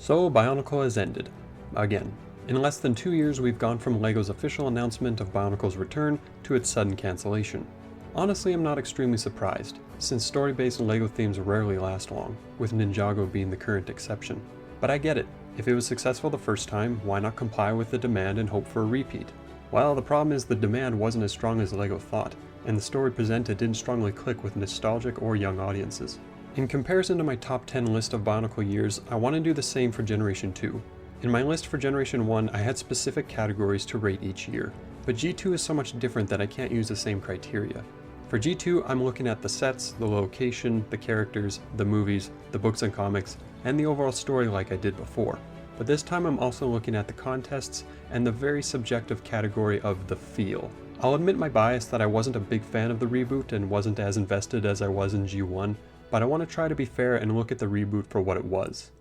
So Bionicle has ended. Again. In less than 2 years we've gone from LEGO's official announcement of Bionicle's return to its sudden cancellation. Honestly, I'm not extremely surprised, since story-based LEGO themes rarely last long, with Ninjago being the current exception. But I get it. If it was successful the first time, why not comply with the demand and hope for a repeat? Well, the problem is the demand wasn't as strong as LEGO thought, and the story presented didn't strongly click with nostalgic or young audiences. In comparison to my top 10 list of Bionicle years, I want to do the same for Generation 2. In my list for Generation 1, I had specific categories to rate each year, but G2 is so much different that I can't use the same criteria. For G2, I'm looking at the sets, the location, the characters, the movies, the books and comics, and the overall story like I did before. But this time I'm also looking at the contests and the very subjective category of the feel. I'll admit my bias that I wasn't a big fan of the reboot and wasn't as invested as I was in G1, but I want to try to be fair and look at the reboot for what it was.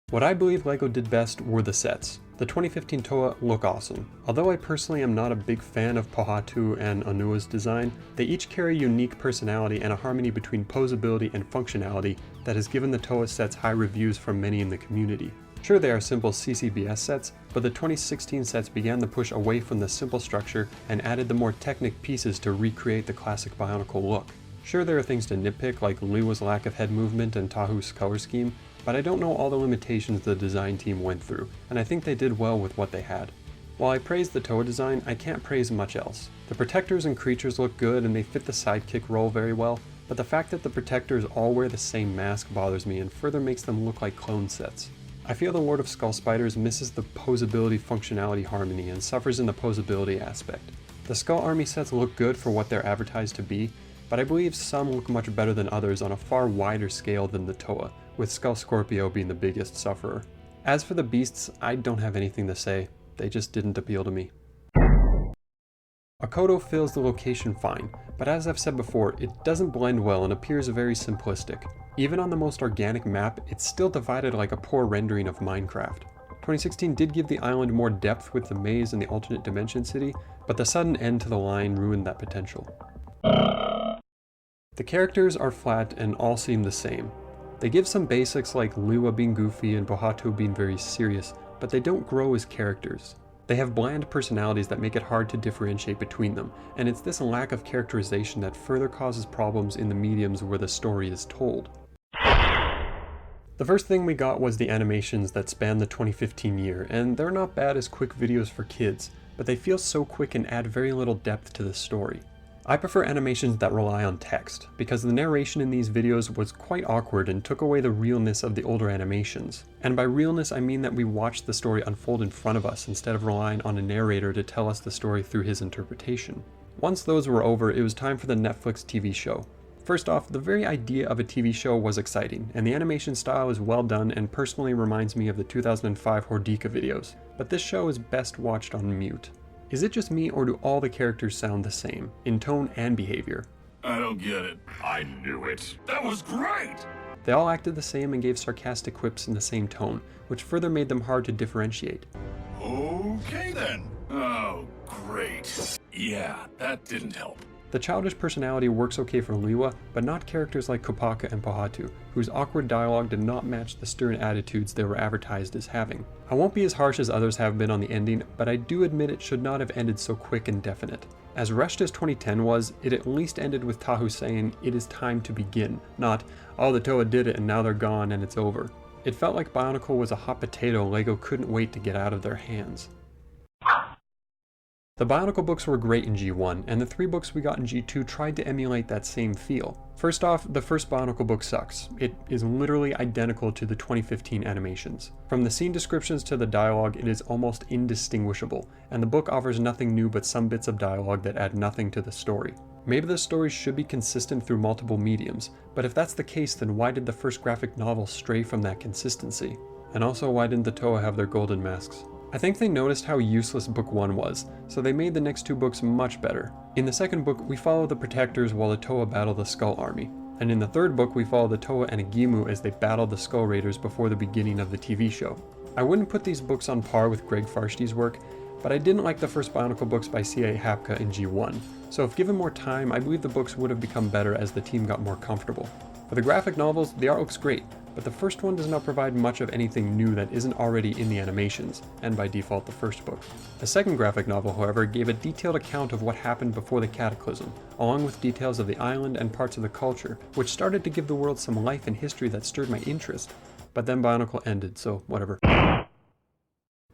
What I believe LEGO did best were the sets. The 2015 Toa look awesome. Although I personally am not a big fan of Pohatu and Onua's design, they each carry unique personality and a harmony between posability and functionality that has given the Toa sets high reviews from many in the community. Sure, they are simple CCBS sets, but the 2016 sets began the push away from the simple structure and added the more technic pieces to recreate the classic Bionicle look. Sure, there are things to nitpick like Liwa's lack of head movement and Tahu's color scheme, but I don't know all the limitations the design team went through, and I think they did well with what they had. While I praise the Toa design, I can't praise much else. The protectors and creatures look good and they fit the sidekick role very well, but the fact that the protectors all wear the same mask bothers me and further makes them look like clone sets. I feel the Lord of Skull Spiders misses the posability functionality harmony and suffers in the posability aspect. The Skull Army sets look good for what they're advertised to be, but I believe some look much better than others on a far wider scale than the Toa, with Skull Scorpio being the biggest sufferer. As for the beasts, I don't have anything to say, they just didn't appeal to me. Akoto fills the location fine, but as I've said before, it doesn't blend well and appears very simplistic. Even on the most organic map, it's still divided like a poor rendering of Minecraft. 2016 did give the island more depth with the maze and the alternate dimension city, but the sudden end to the line ruined that potential. The characters are flat and all seem the same. They give some basics like Liwa being goofy and Pohatu being very serious, but they don't grow as characters. They have bland personalities that make it hard to differentiate between them, and it's this lack of characterization that further causes problems in the mediums where the story is told. The first thing we got was the animations that span the 2015 year, and they're not bad as quick videos for kids, but they feel so quick and add very little depth to the story. I prefer animations that rely on text, because the narration in these videos was quite awkward and took away the realness of the older animations. And by realness I mean that we watched the story unfold in front of us instead of relying on a narrator to tell us the story through his interpretation. Once those were over, it was time for the Netflix TV show. First off, the very idea of a TV show was exciting, and the animation style is well done and personally reminds me of the 2005 Hordika videos, but this show is best watched on mute. Is it just me, or do all the characters sound the same, in tone and behavior? I don't get it. I knew it. That was great! They all acted the same and gave sarcastic quips in the same tone, which further made them hard to differentiate. Okay then. Oh, great. Yeah, that didn't help. The childish personality works okay for Liwa, but not characters like Kopaka and Pohatu, whose awkward dialogue did not match the stern attitudes they were advertised as having. I won't be as harsh as others have been on the ending, but I do admit it should not have ended so quick and definite. As rushed as 2010 was, it at least ended with Tahu saying, "It is time to begin," not, "Oh, the Toa did it and now they're gone and it's over." It felt like Bionicle was a hot potato LEGO couldn't wait to get out of their hands. The Bionicle books were great in G1, and the 3 books we got in G2 tried to emulate that same feel. First off, the first Bionicle book sucks. It is literally identical to the 2015 animations. From the scene descriptions to the dialogue, it is almost indistinguishable, and the book offers nothing new but some bits of dialogue that add nothing to the story. Maybe the story should be consistent through multiple mediums, but if that's the case, then why did the first graphic novel stray from that consistency? And also, why didn't the Toa have their golden masks? I think they noticed how useless book 1 was, so they made the next 2 books much better. In the second book, we follow the protectors while the Toa battle the Skull Army, and in the third book we follow the Toa and Agimu as they battle the Skull Raiders before the beginning of the TV show. I wouldn't put these books on par with Greg Farshti's work, but I didn't like the first Bionicle books by C.A. Hapka in G1, so if given more time, I believe the books would have become better as the team got more comfortable. For the graphic novels, the art looks great, but the first one does not provide much of anything new that isn't already in the animations, and by default the first book. The second graphic novel, however, gave a detailed account of what happened before the Cataclysm, along with details of the island and parts of the culture, which started to give the world some life and history that stirred my interest. But then Bionicle ended, so whatever.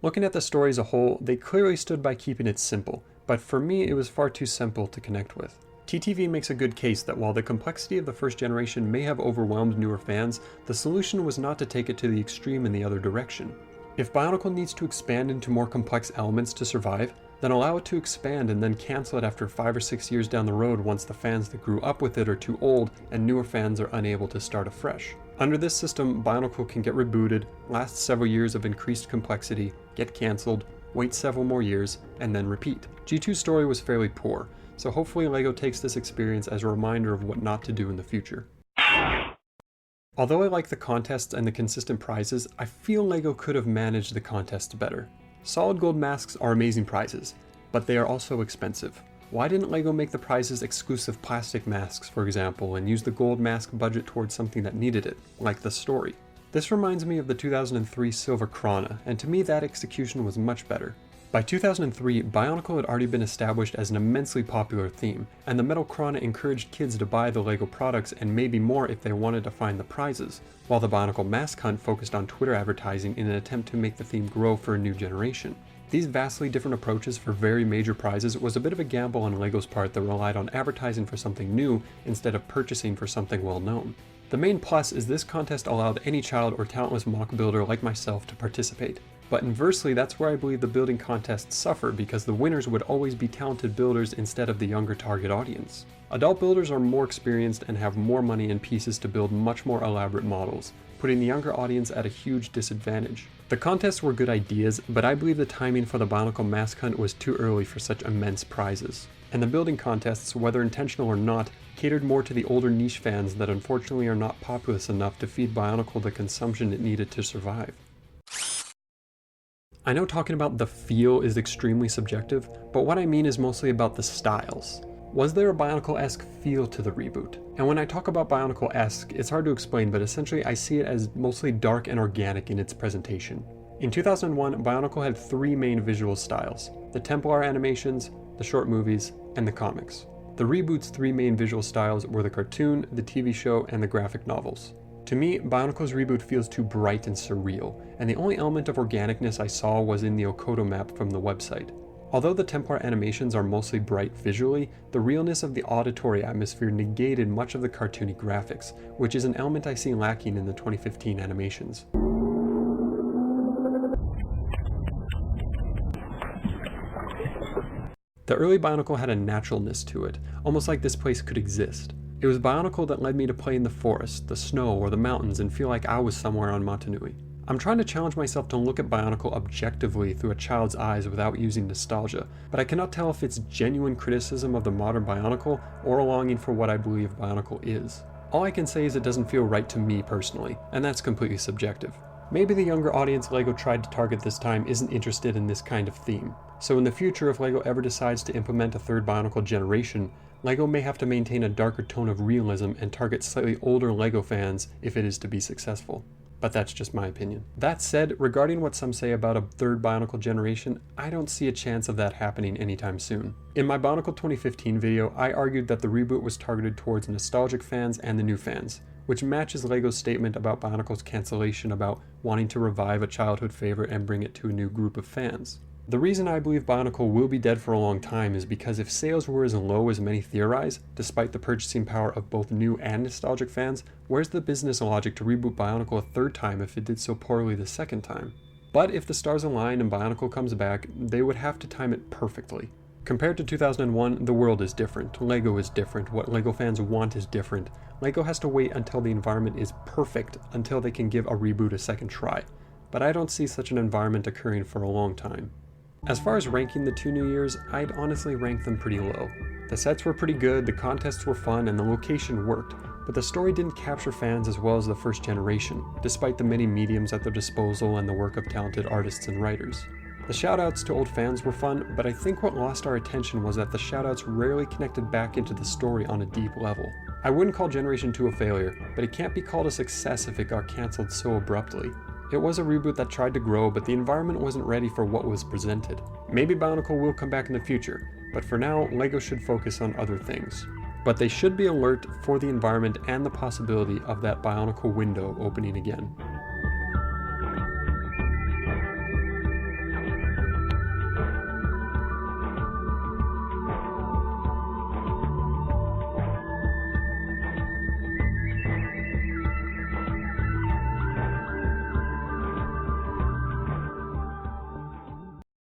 Looking at the story as a whole, they clearly stood by keeping it simple, but for me it was far too simple to connect with. TTV makes a good case that while the complexity of the first generation may have overwhelmed newer fans, the solution was not to take it to the extreme in the other direction. If Bionicle needs to expand into more complex elements to survive, then allow it to expand and then cancel it after 5 or 6 years down the road once the fans that grew up with it are too old and newer fans are unable to start afresh. Under this system, Bionicle can get rebooted, last several years of increased complexity, get cancelled, wait several more years, and then repeat. G2's story was fairly poor, so hopefully LEGO takes this experience as a reminder of what not to do in the future. Although I like the contests and the consistent prizes, I feel LEGO could have managed the contests better. Solid gold masks are amazing prizes, but they are also expensive. Why didn't LEGO make the prizes exclusive plastic masks, for example, and use the gold mask budget towards something that needed it, like the story? This reminds me of the 2003 Silver Krana, and to me that execution was much better. By 2003, Bionicle had already been established as an immensely popular theme, and the Metal Krana encouraged kids to buy the LEGO products and maybe more if they wanted to find the prizes, while the Bionicle Mask Hunt focused on Twitter advertising in an attempt to make the theme grow for a new generation. These vastly different approaches for very major prizes was a bit of a gamble on LEGO's part that relied on advertising for something new instead of purchasing for something well known. The main plus is this contest allowed any child or talentless mock builder like myself to participate. But inversely, that's where I believe the building contests suffer because the winners would always be talented builders instead of the younger target audience. Adult builders are more experienced and have more money and pieces to build much more elaborate models, putting the younger audience at a huge disadvantage. The contests were good ideas, but I believe the timing for the Bionicle Mask Hunt was too early for such immense prizes. And the building contests, whether intentional or not, catered more to the older niche fans that unfortunately are not populous enough to feed Bionicle the consumption it needed to survive. I know talking about the feel is extremely subjective, but what I mean is mostly about the styles. Was there a Bionicle-esque feel to the reboot? And when I talk about Bionicle-esque, it's hard to explain, but essentially I see it as mostly dark and organic in its presentation. In 2001, Bionicle had 3 main visual styles: the Templar animations, the short movies, and the comics. The reboot's 3 main visual styles were the cartoon, the TV show, and the graphic novels. To me, Bionicle's reboot feels too bright and surreal, and the only element of organicness I saw was in the Okoto map from the website. Although the Templar animations are mostly bright visually, the realness of the auditory atmosphere negated much of the cartoony graphics, which is an element I see lacking in the 2015 animations. The early Bionicle had a naturalness to it, almost like this place could exist. It was Bionicle that led me to play in the forest, the snow, or the mountains and feel like I was somewhere on Motunui. I'm trying to challenge myself to look at Bionicle objectively through a child's eyes without using nostalgia, but I cannot tell if it's genuine criticism of the modern Bionicle or a longing for what I believe Bionicle is. All I can say is it doesn't feel right to me personally, and that's completely subjective. Maybe the younger audience LEGO tried to target this time isn't interested in this kind of theme, so in the future if LEGO ever decides to implement a third Bionicle generation, LEGO may have to maintain a darker tone of realism and target slightly older LEGO fans if it is to be successful. But that's just my opinion. That said, regarding what some say about a third Bionicle generation, I don't see a chance of that happening anytime soon. In my Bionicle 2015 video, I argued that the reboot was targeted towards nostalgic fans and the new fans, which matches LEGO's statement about Bionicle's cancellation about wanting to revive a childhood favorite and bring it to a new group of fans. The reason I believe Bionicle will be dead for a long time is because if sales were as low as many theorize, despite the purchasing power of both new and nostalgic fans, where's the business logic to reboot Bionicle a third time if it did so poorly the second time? But if the stars align and Bionicle comes back, they would have to time it perfectly. Compared to 2001, the world is different, LEGO is different, what LEGO fans want is different. LEGO has to wait until the environment is perfect until they can give a reboot a second try. But I don't see such an environment occurring for a long time. As far as ranking the 2 new years, I'd honestly rank them pretty low. The sets were pretty good, the contests were fun, and the location worked, but the story didn't capture fans as well as the first generation, despite the many mediums at their disposal and the work of talented artists and writers. The shoutouts to old fans were fun, but I think what lost our attention was that the shoutouts rarely connected back into the story on a deep level. I wouldn't call Generation 2 a failure, but it can't be called a success if it got cancelled so abruptly. It was a reboot that tried to grow, but the environment wasn't ready for what was presented. Maybe Bionicle will come back in the future, but for now, LEGO should focus on other things. But they should be alert for the environment and the possibility of that Bionicle window opening again.